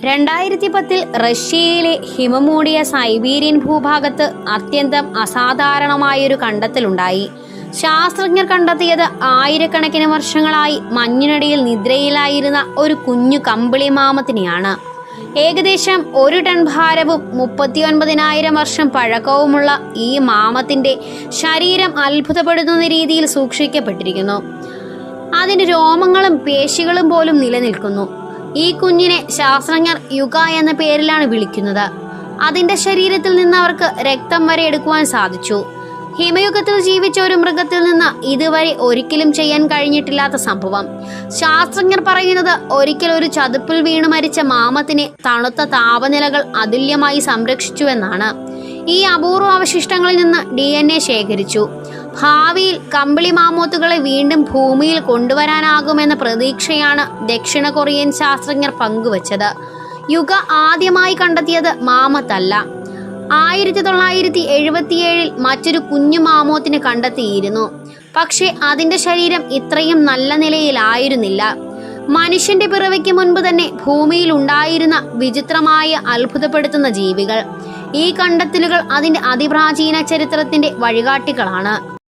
2010 റഷ്യയിലെ ഹിമമൂടിയ സൈബീരിയൻ ഭൂഭാഗത്ത് അത്യന്തം അസാധാരണമായൊരു കണ്ടെത്തലുണ്ടായി. ശാസ്ത്രജ്ഞർ കണ്ടെത്തിയത് ആയിരക്കണക്കിന് വർഷങ്ങളായി മഞ്ഞിനടിയിൽ നിദ്രയിലായിരുന്ന ഒരു കുഞ്ഞു കമ്പിളി മാമത്തിനെയാണ്. ഏകദേശം 1 ടൺ ഭാരവും 39,000 വർഷം പഴക്കവുമുള്ള ഈ മാമത്തിന്റെ ശരീരം അത്ഭുതപ്പെടുത്തുന്ന രീതിയിൽ സൂക്ഷിക്കപ്പെട്ടിരിക്കുന്നു. അതിന് രോമങ്ങളും പേശികളും പോലും നിലനിൽക്കുന്നു. ഈ കുഞ്ഞിനെ ശാസ്ത്രജ്ഞർ യുഗ എന്ന പേരിലാണ് വിളിക്കുന്നത്. അതിന്റെ ശരീരത്തിൽ നിന്ന് അവർക്ക് രക്തം വരെ എടുക്കുവാൻ സാധിച്ചു. ഹിമയുഗത്തിൽ ജീവിച്ച ഒരു മൃഗത്തിൽ നിന്ന് ഇതുവരെ ഒരിക്കലും ചെയ്യാൻ കഴിഞ്ഞിട്ടില്ലാത്ത സംഭവം. ശാസ്ത്രജ്ഞർ പറയുന്നത് ഒരിക്കൽ ഒരു ചതുപ്പിൽ വീണു മരിച്ച മാമത്തിനെ തണുത്ത താപനിലകൾ അതുല്യമായി സംരക്ഷിച്ചുവെന്നാണ്. ഈ അപൂർവ അവശിഷ്ടങ്ങളിൽ നിന്ന് DNA ശേഖരിച്ചു. ഭാവിയിൽ കമ്പിളി മാമോത്തുകളെ വീണ്ടും ഭൂമിയിൽ കൊണ്ടുവരാനാകുമെന്ന പ്രതീക്ഷയാണ് ദക്ഷിണ കൊറിയൻ ശാസ്ത്രജ്ഞർ പങ്കുവച്ചത്. യുഗ ആദ്യമായി കണ്ടെത്തിയത് മാമത്തല്ല. 1977 മറ്റൊരു കുഞ്ഞു മാമോത്തിനെ കണ്ടെത്തിയിരുന്നു. പക്ഷേ അതിന്റെ ശരീരം ഇത്രയും നല്ല നിലയിലായിരുന്നില്ല. മനുഷ്യന്റെ പിറവിക്ക് മുൻപ് തന്നെ ഭൂമിയിൽ ഉണ്ടായിരുന്ന വിചിത്രമായ അത്ഭുതപ്പെടുത്തുന്ന ജീവികൾ. ഈ കണ്ടെത്തലുകൾ അതിന്റെ അതിപ്രാചീന ചരിത്രത്തിന്റെ വഴികാട്ടികളാണ്.